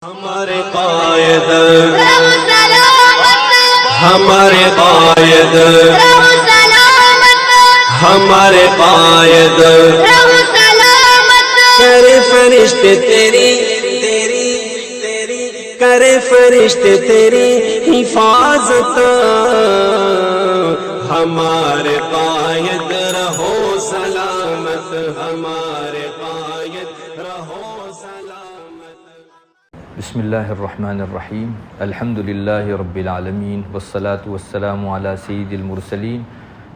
ہمارے قائد ہمارے قائد ہمارے قائد کرے فرشتے تیری کرے فرشتے تیری حفاظت ہمارے قائد رہو سلامت ہمارے قائد رہو سلامت۔ بسم اللہ الرحمن الرحیم الحمد للہ رب العالمین والصلاة والسلام علی سید المرسلین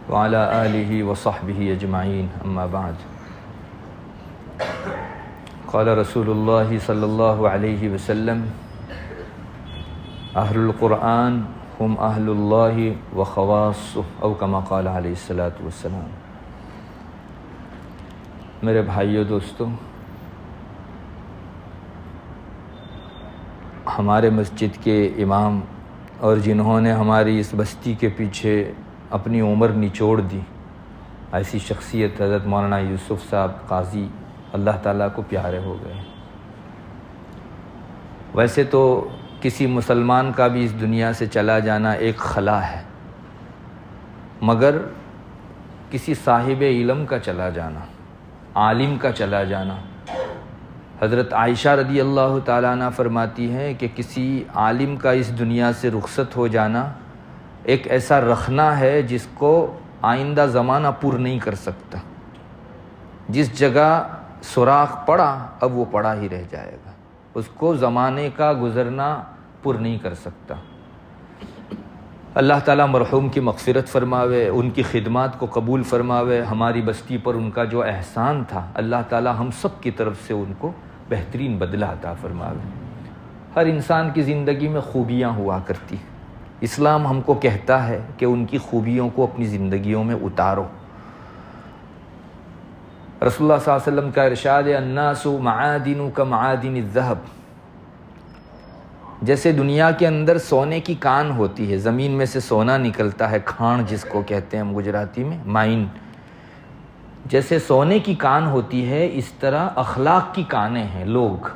وعلی آلہ وصحبہ اجمعین اما بعد۔ قال رسول اللہ صلی اللہ علیہ وسلم اہل القرآن ہم اہل اللہ وخواصہ او کما قال علیہ الصلاۃ والسلام۔ میرے بھائیو دوستو، ہمارے مسجد کے امام اور جنہوں نے ہماری اس بستی کے پیچھے اپنی عمر نچوڑ دی، ایسی شخصیت حضرت مولانا یوسف صاحب قاضی اللہ تعالیٰ کو پیارے ہو گئے۔ ویسے تو کسی مسلمان کا بھی اس دنیا سے چلا جانا ایک خلا ہے، مگر کسی صاحب علم کا چلا جانا، عالم کا چلا جانا، حضرت عائشہ رضی اللہ تعالیٰ عنہ فرماتی ہیں کہ کسی عالم کا اس دنیا سے رخصت ہو جانا ایک ایسا رخنا ہے جس کو آئندہ زمانہ پر نہیں کر سکتا۔ جس جگہ سوراخ پڑا اب وہ پڑا ہی رہ جائے گا، اس کو زمانے کا گزرنا پر نہیں کر سکتا۔ اللہ تعالیٰ مرحوم کی مغفرت فرماوے، ان کی خدمات کو قبول فرماوے، ہماری بستی پر ان کا جو احسان تھا اللہ تعالیٰ ہم سب کی طرف سے ان کو بہترین بدلہ عطا فرماوے۔ ہر انسان کی زندگی میں خوبیاں ہوا کرتی، اسلام ہم کو کہتا ہے کہ ان کی خوبیوں کو اپنی زندگیوں میں اتارو۔ رسول اللہ صلی اللہ علیہ وسلم کا ارشاد ہے الناس معادن کمعادن الذہب، جیسے دنیا کے اندر سونے کی کان ہوتی ہے، زمین میں سے سونا نکلتا ہے، کھان جس کو کہتے ہیں ہم گجراتی میں، مائن، جیسے سونے کی کان ہوتی ہے اس طرح اخلاق کی کانیں ہیں لوگ۔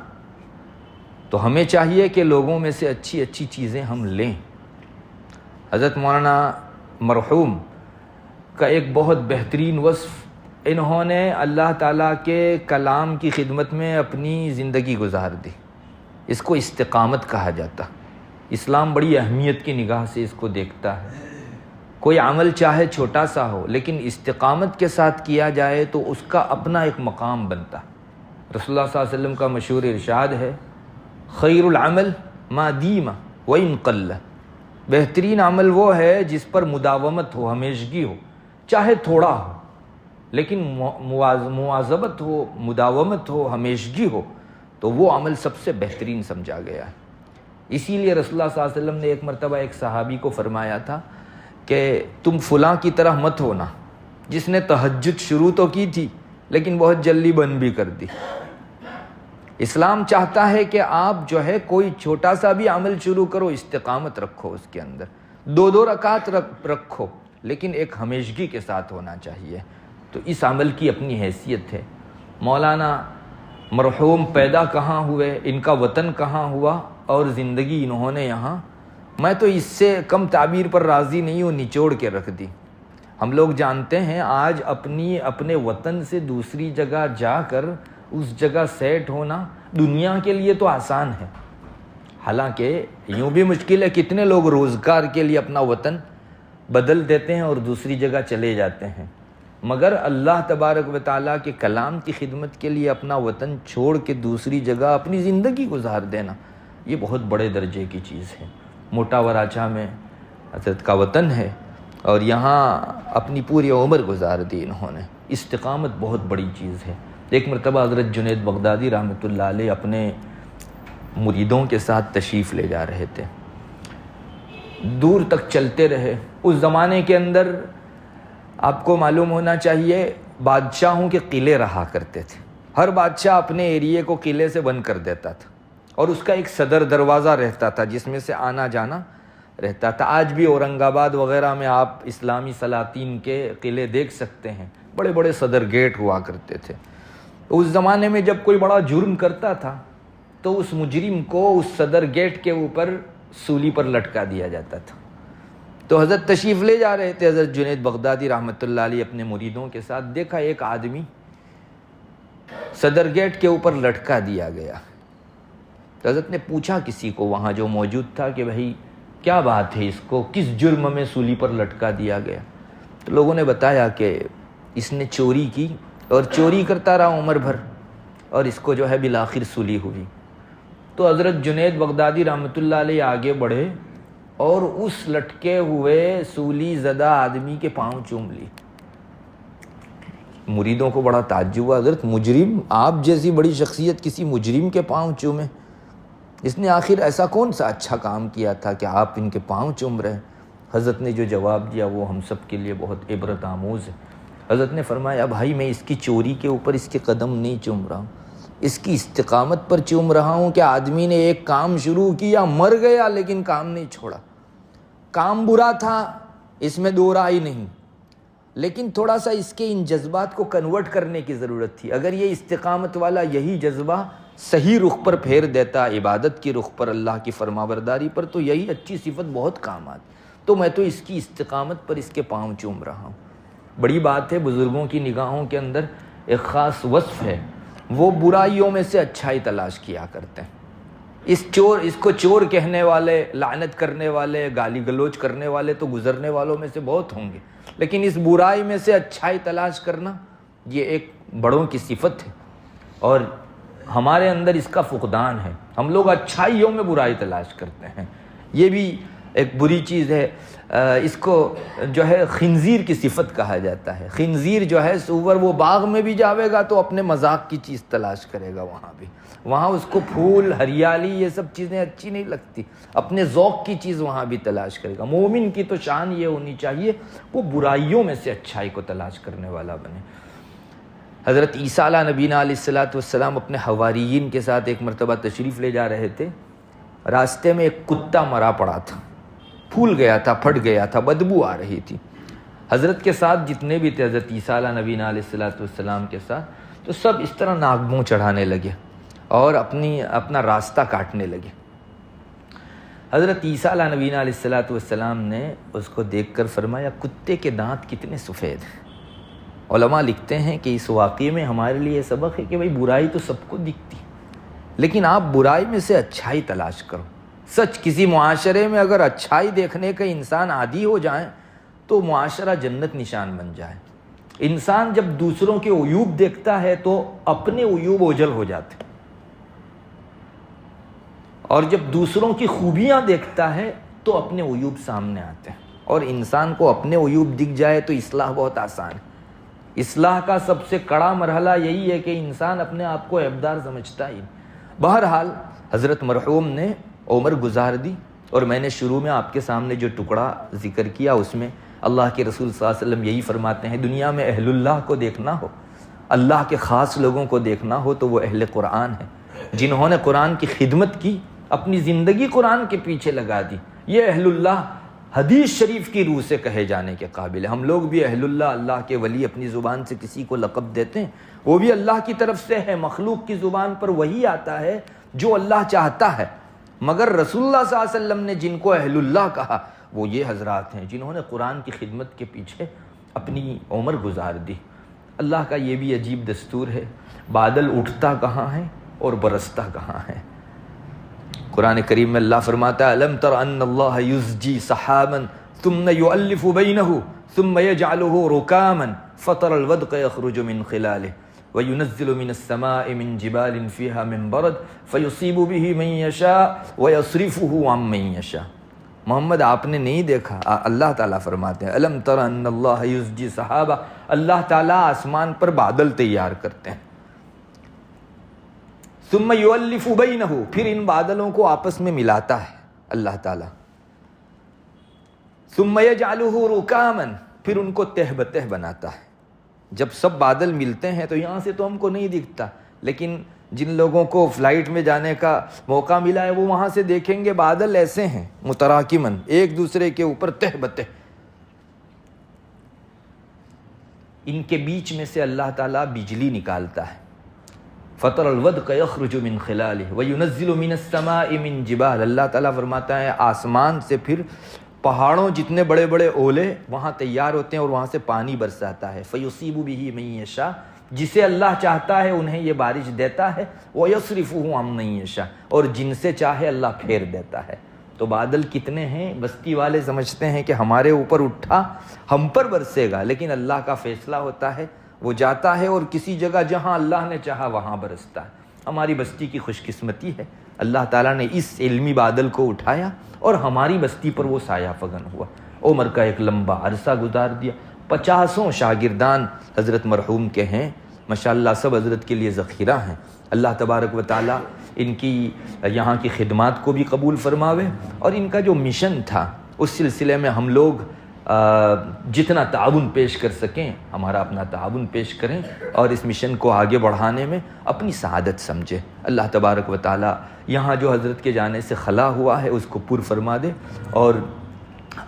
تو ہمیں چاہیے کہ لوگوں میں سے اچھی اچھی چیزیں ہم لیں۔ حضرت مولانا مرحوم کا ایک بہت بہترین وصف، انہوں نے اللہ تعالیٰ کے کلام کی خدمت میں اپنی زندگی گزار دی۔ اس کو استقامت کہا جاتا۔ اسلام بڑی اہمیت کی نگاہ سے اس کو دیکھتا ہے۔ کوئی عمل چاہے چھوٹا سا ہو لیکن استقامت کے ساتھ کیا جائے تو اس کا اپنا ایک مقام بنتا۔ رسول اللہ صلی اللہ علیہ وسلم کا مشہور ارشاد ہے خیر العمل ما دیم وان قل، بہترین عمل وہ ہے جس پر مداومت ہو، ہمیشگی ہو، چاہے تھوڑا ہو لیکن مواظبت ہو، مداومت ہو، ہمیشگی ہو، تو وہ عمل سب سے بہترین سمجھا گیا ہے۔ اسی لیے رسول اللہ صلی اللہ علیہ وسلم نے ایک مرتبہ ایک صحابی کو فرمایا تھا کہ تم فلاں کی طرح مت ہونا جس نے تہجد شروع تو کی تھی لیکن بہت جلدی بند بھی کر دی۔ اسلام چاہتا ہے کہ آپ جو ہے کوئی چھوٹا سا بھی عمل شروع کرو، استقامت رکھو اس کے اندر، دو رکعت رکھو لیکن ایک ہمیشگی کے ساتھ ہونا چاہیے۔ تو اس عمل کی اپنی حیثیت ہے۔ مولانا مرحوم پیدا کہاں ہوئے، ان کا وطن کہاں ہوا اور زندگی انہوں نے یہاں، میں تو اس سے کم تعبیر پر راضی نہیں ہوں، نچوڑ کے رکھ دی۔ ہم لوگ جانتے ہیں آج اپنے وطن سے دوسری جگہ جا کر اس جگہ سیٹ ہونا دنیا کے لیے تو آسان ہے، حالانکہ یوں بھی مشکل ہے۔ کتنے لوگ روزگار کے لیے اپنا وطن بدل دیتے ہیں اور دوسری جگہ چلے جاتے ہیں، مگر اللہ تبارک و تعالیٰ کے کلام کی خدمت کے لیے اپنا وطن چھوڑ کے دوسری جگہ اپنی زندگی گزار دینا یہ بہت بڑے درجے کی چیز ہے۔ موٹا وراچا میں حضرت کا وطن ہے اور یہاں اپنی پوری عمر گزار دی انہوں نے۔ استقامت بہت بڑی چیز ہے۔ ایک مرتبہ حضرت جنید بغدادی رحمۃ اللہ علیہ اپنے مریدوں کے ساتھ تشریف لے جا رہے تھے، دور تک چلتے رہے۔ اس زمانے کے اندر آپ کو معلوم ہونا چاہیے بادشاہوں کے قلعے رہا کرتے تھے، ہر بادشاہ اپنے ایریے کو قلعے سے بند کر دیتا تھا اور اس کا ایک صدر دروازہ رہتا تھا جس میں سے آنا جانا رہتا تھا۔ آج بھی اورنگ آباد وغیرہ میں آپ اسلامی سلاطین کے قلعے دیکھ سکتے ہیں، بڑے بڑے صدر گیٹ ہوا کرتے تھے۔ اس زمانے میں جب کوئی بڑا جرم کرتا تھا تو اس مجرم کو اس صدر گیٹ کے اوپر سولی پر لٹکا دیا جاتا تھا۔ تو حضرت تشریف لے جا رہے تھے، حضرت جنید بغدادی رحمۃ اللہ علیہ اپنے مریدوں کے ساتھ، دیکھا ایک آدمی صدر گیٹ کے اوپر لٹکا دیا گیا۔ تو حضرت نے پوچھا کسی کو وہاں جو موجود تھا کہ بھائی کیا بات ہے، اس کو کس جرم میں سولی پر لٹکا دیا گیا؟ تو لوگوں نے بتایا کہ اس نے چوری کی اور چوری کرتا رہا عمر بھر، اور اس کو جو ہے بالآخر سولی ہوئی۔ تو حضرت جنید بغدادی رحمۃ اللہ علیہ آگے بڑھے اور اس لٹکے ہوئے سولی زدہ آدمی کے پاؤں چوم لی۔ مریدوں کو بڑا تعجب ہوا، حضرت مجرم، آپ جیسی بڑی شخصیت کسی مجرم کے پاؤں چومے؟ اس نے آخر ایسا کون سا اچھا کام کیا تھا کہ آپ ان کے پاؤں چوم رہے؟ حضرت نے جو جواب دیا وہ ہم سب کے لیے بہت عبرت آموز ہے۔ حضرت نے فرمایا بھائی میں اس کی چوری کے اوپر اس کے قدم نہیں چوم رہا ہوں، اس کی استقامت پر چوم رہا ہوں کہ آدمی نے ایک کام شروع کیا، مر گیا لیکن کام نہیں چھوڑا۔ کام برا تھا، اس میں دو رائے نہیں، لیکن تھوڑا سا اس کے ان جذبات کو کنورٹ کرنے کی ضرورت تھی۔ اگر یہ استقامت والا یہی جذبہ صحیح رخ پر پھیر دیتا، عبادت کی رخ پر، اللہ کی فرمانبرداری پر، تو یہی اچھی صفت بہت کام آتی۔ تو میں تو اس کی استقامت پر اس کے پاؤں چوم رہا ہوں۔ بڑی بات ہے، بزرگوں کی نگاہوں کے اندر ایک خاص وصف ہے، وہ برائیوں میں سے اچھائی تلاش کیا کرتے ہیں۔ اس کو چور کہنے والے، لعنت کرنے والے، گالی گلوچ کرنے والے تو گزرنے والوں میں سے بہت ہوں گے، لیکن اس برائی میں سے اچھائی تلاش کرنا یہ ایک بڑوں کی صفت ہے، اور ہمارے اندر اس کا فقدان ہے۔ ہم لوگ اچھائیوں میں برائی تلاش کرتے ہیں، یہ بھی ایک بری چیز ہے۔ اس کو جو ہے خنزیر کی صفت کہا جاتا ہے۔ خنزیر جو ہے سور، وہ باغ میں بھی جاوے گا تو اپنے مذاق کی چیز تلاش کرے گا، وہاں اس کو پھول، ہریالی، یہ سب چیزیں اچھی نہیں لگتی، اپنے ذوق کی چیز وہاں بھی تلاش کرے گا۔ مومن کی تو شان یہ ہونی چاہیے وہ برائیوں میں سے اچھائی کو تلاش کرنے والا بنے۔ حضرت عیسیٰ علیہ نبینا علیہ الصلوۃ والسلام اپنے حواریین کے ساتھ ایک مرتبہ تشریف لے جا رہے تھے، راستے میں ایک کتا مرا پڑا تھا، پھول گیا تھا، پھٹ گیا تھا، بدبو آ رہی تھی۔ حضرت کے ساتھ جتنے بھی تھے، حضرت عیسیٰ علیہ نبینا علیہ الصلوۃ والسلام کے ساتھ، تو سب اس طرح ناک منہ چڑھانے لگے اور اپنا راستہ کاٹنے لگے۔ حضرت عیسیٰ علیہ نبینا علیہ الصلوۃ والسلام نے اس کو دیکھ کر فرمایا کتے کے دانت کتنے سفید ہیں۔ علماء لکھتے ہیں کہ اس واقعے میں ہمارے لیے یہ سبق ہے کہ بھئی برائی تو سب کو دکھتی، لیکن آپ برائی میں سے اچھائی تلاش کرو۔ سچ کسی معاشرے میں اگر اچھائی دیکھنے کا انسان عادی ہو جائے تو معاشرہ جنت نشان بن جائے۔ انسان جب دوسروں کے عیوب دیکھتا ہے تو اپنے عیوب اوجھل ہو جاتے، اور جب دوسروں کی خوبیاں دیکھتا ہے تو اپنے عیوب سامنے آتے ہیں، اور انسان کو اپنے عیوب دکھ جائے تو اصلاح بہت آسان ہے۔ اصلاح کا سب سے کڑا مرحلہ یہی ہے کہ انسان اپنے آپ کو عیبدار سمجھتا ہی۔ بہرحال حضرت مرحوم نے عمر گزار دی، اور میں نے شروع میں آپ کے سامنے جو ٹکڑا ذکر کیا اس میں اللہ کے رسول صلی اللہ علیہ وسلم یہی فرماتے ہیں، دنیا میں اہل اللہ کو دیکھنا ہو، اللہ کے خاص لوگوں کو دیکھنا ہو تو وہ اہل قرآن ہیں، جنہوں نے قرآن کی خدمت کی، اپنی زندگی قرآن کے پیچھے لگا دی۔ یہ اہل اللہ حدیث شریف کی روح سے کہے جانے کے قابل ہے۔ ہم لوگ بھی اہل اللہ، اللہ کے ولی اپنی زبان سے کسی کو لقب دیتے ہیں، وہ بھی اللہ کی طرف سے ہے۔ مخلوق کی زبان پر وہی آتا ہے جو اللہ چاہتا ہے، مگر رسول اللہ صلی اللہ علیہ وسلم نے جن کو اہل اللہ کہا وہ یہ حضرات ہیں جنہوں نے قرآن کی خدمت کے پیچھے اپنی عمر گزار دی۔ اللہ کا یہ بھی عجیب دستور ہے، بادل اٹھتا کہاں ہے اور برستا کہاں ہے۔ قرآن کریم میں اللہ فرماتا ہے الم تر ان اللہ یزجی سحابا ثم یؤلف بینہ ثم یجعلہ رکاما فطر الودق یخرج من خلالہ وَيُنَزِّلُ مِنَ السَّمَاءِ مِن جِبَالٍ فِيهَا مِن بَرَدٍ فَيُصِيبُ بِهِ مَن يَشَاءُ وَيَصْرِفُهُ عَن مَن يَشَاءُ۔ محمد آپ نے نہیں دیکھا، اللہ تعالیٰ فرماتے ہیں الم تر ان اللہ یزجی سحابا، اللہ تعالیٰ آسمان پر بادل تیار کرتے ہیں، ثم یؤلف بینہ، پھر ان بادلوں کو آپس میں ملاتا ہے اللہ تعالیٰ، ثم یجعلہ رکاما، پھر ان کو تہ بتہ بناتا ہے۔ جب سب بادل ملتے ہیں تو یہاں سے تو ہم کو نہیں دکھتا، لیکن جن لوگوں کو فلائٹ میں جانے کا موقع ملا ہے وہ وہاں سے دیکھیں گے بادل ایسے ہیں متراکمن، ایک دوسرے کے اوپر تہ بتہ، ان کے بیچ میں سے اللہ تعالیٰ بجلی نکالتا ہے، فطر الودق یخرج من خلالہ وینزل من السماء من جبال، اللہ تعالیٰ فرماتا ہے آسمان سے پھر پہاڑوں جتنے بڑے بڑے اولے وہاں تیار ہوتے ہیں اور وہاں سے پانی برساتا ہے، فیصیب بہ من یشاء، جسے اللہ چاہتا ہے انہیں یہ بارش دیتا ہے، ویصرفہ عن من یشاء، اور جن سے چاہے اللہ پھیر دیتا ہے۔ تو بادل کتنے ہیں، بستی والے سمجھتے ہیں کہ ہمارے اوپر اٹھا ہم پر برسے گا، لیکن اللہ کا فیصلہ ہوتا ہے، وہ جاتا ہے اور کسی جگہ جہاں اللہ نے چاہا وہاں برستا ہے۔ ہماری بستی کی خوش قسمتی ہے، اللہ تعالیٰ نے اس علمی بادل کو اٹھایا اور ہماری بستی پر وہ سایہ فگن ہوا، عمر کا ایک لمبا عرصہ گزار دیا۔ 50 شاگردان حضرت مرحوم کے ہیں، ماشاءاللہ سب حضرت کے لیے ذخیرہ ہیں۔ اللہ تبارک و تعالیٰ ان کی یہاں کی خدمات کو بھی قبول فرماوے، اور ان کا جو مشن تھا اس سلسلے میں ہم لوگ جتنا تعاون پیش کر سکیں ہمارا اپنا تعاون پیش کریں، اور اس مشن کو آگے بڑھانے میں اپنی سعادت سمجھے۔ اللہ تبارک و تعالیٰ یہاں جو حضرت کے جانے سے خلا ہوا ہے اس کو پر فرما دے، اور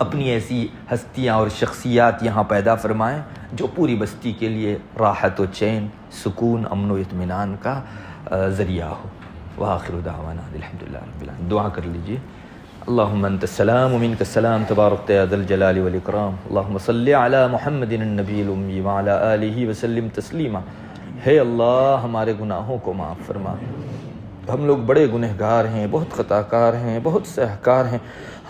اپنی ایسی ہستیاں اور شخصیات یہاں پیدا فرمائیں جو پوری بستی کے لیے راحت و چین، سکون، امن و اطمینان کا ذریعہ ہو۔ وآخر دعوانا الحمدللہ رب العالمین۔ دعا کر لیجیے۔ اللہم انت السلام ومنک السلام تبارکت یا ذا الجلال والاکرام، اللہم صلی علی محمد النبی الامی وعلی آلہ وسلم تسلیما۔ ہے اللہ ہمارے گناہوں کو معاف فرما، ہم لوگ بڑے گنہگار ہیں، بہت خطا کار ہیں، بہت سہکار ہیں،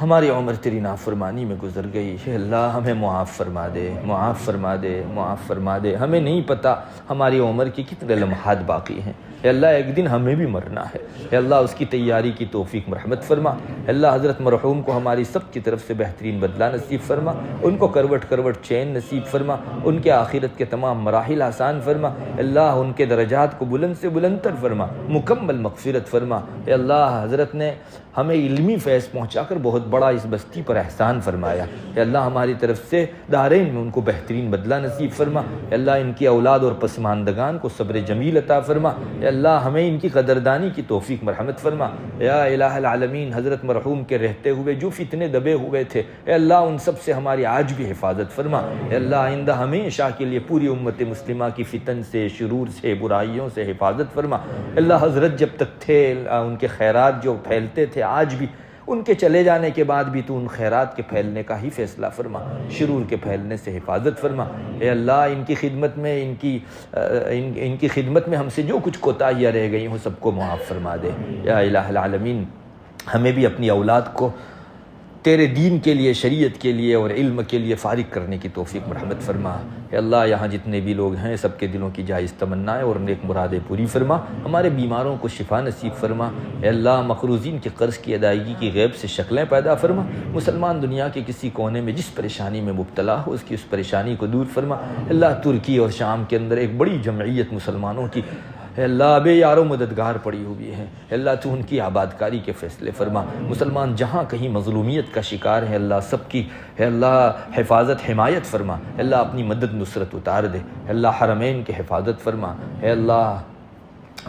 ہماری عمر تیری نافرمانی میں گزر گئی ہے، اللہ ہمیں معاف فرما دے، معاف فرما دے، معاف فرما دے۔ ہمیں نہیں پتہ ہماری عمر کی کتنے لمحات باقی ہیں، اے اللہ ایک دن ہمیں بھی مرنا ہے، اے اللہ اس کی تیاری کی توفیق مرحمت فرما، اے اللہ حضرت مرحوم کو ہماری سب کی طرف سے بہترین بدلہ نصیب فرما، ان کو کروٹ کروٹ چین نصیب فرما، ان کے آخرت کے تمام مراحل آسان فرما، اے اللہ ان کے درجات کو بلند سے بلندتر فرما، مکمل مغفرت فرما، اے اللہ حضرت نے ہمیں علمی فیض پہنچا کر بہت بڑا اس بستی پر احسان فرمایا، اے اللہ ہماری طرف سے دارین میں ان کو بہترین بدلہ نصیب فرما، اے اللہ ان کی اولاد اور پسماندگان کو صبر جمیل عطا فرما، اے اللہ ہمیں ان کی قدردانی کی توفیق مرحمت فرما، یا الہ العالمین حضرت مرحوم کے رہتے ہوئے جو فتنے دبے ہوئے تھے اے اللہ ان سب سے ہماری آج بھی حفاظت فرما، اے اللہ آئندہ ہمیشہ کے لیے پوری امت مسلمہ کی فتن سے، شرور سے، برائیوں سے حفاظت فرما، اے اللہ حضرت جب تک تھے ان کے خیرات جو پھیلتے تھے آج بھی ان کے چلے جانے کے بعد بھی تو ان خیرات کے پھیلنے کا ہی فیصلہ فرما، شرور کے پھیلنے سے حفاظت فرما، اے اللہ ان کی خدمت میں ان کی خدمت میں ہم سے جو کچھ کوتاہیاں رہ گئی ہوں سب کو معاف فرما دے، یا الہ العالمین ہمیں بھی اپنی اولاد کو تیرے دین کے لیے، شریعت کے لیے اور علم کے لیے فارغ کرنے کی توفیق مرحمت فرما، اے اللہ یہاں جتنے بھی لوگ ہیں سب کے دلوں کی جائز تمنائیں اور نیک مرادیں پوری فرما، ہمارے بیماروں کو شفا نصیب فرما، اے اللہ مقروضین کے قرض کی ادائیگی کی غیب سے شکلیں پیدا فرما، مسلمان دنیا کے کسی کونے میں جس پریشانی میں مبتلا ہو اس کی اس پریشانی کو دور فرما، اللہ ترکی اور شام کے اندر ایک بڑی جمعیت مسلمانوں کی اے اللہ بے یار و مددگار پڑی ہوئی ہے، اے اللہ تو ان کی آبادکاری کے فیصلے فرما، مسلمان جہاں کہیں مظلومیت کا شکار ہے اللہ سب کی اے اللہ حفاظت حمایت فرما، اے اللہ اپنی مدد نصرت اتار دے، اے اللہ حرمین کی حفاظت فرما، اے اللہ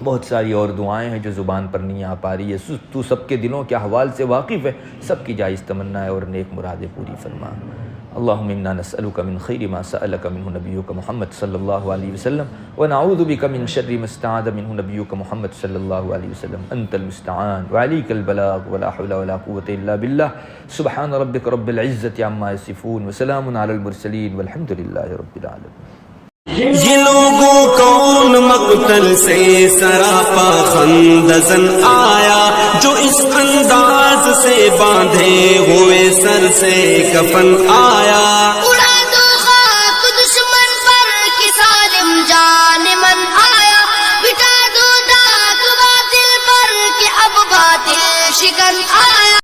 بہت ساری اور دعائیں ہیں جو زبان پر نہیں آ پا رہی ہے، تو سب کے دلوں کے احوال سے واقف ہے، سب کی جائز تمنائیں اور نیک مرادیں پوری فرما۔ اللہم انا نسألک من خیر ما سألک منہ نبیک محمد صلی اللہ علیہ وسلم ونعوذ بک من شر ما استعاذ منہ نبیک محمد صلی اللہ علیہ وسلم، انت المستعان وعلیک البلاغ ولا حول ولا قوة الا باللہ، سبحان ربک رب العزت عما یصفون وسلام علی المرسلین والحمد للہ رب العالمین۔ یہ لوگوں کو ان مقتل سے سراپا خندزن آیا جو اس انداز سے باندھے ہوئے سر سے کفن آیا، اڑا دو خاک دشمن پر کہ ظالم جان من آیا، بٹا دو داغ باطل پر کہ اب باطل شکن آیا۔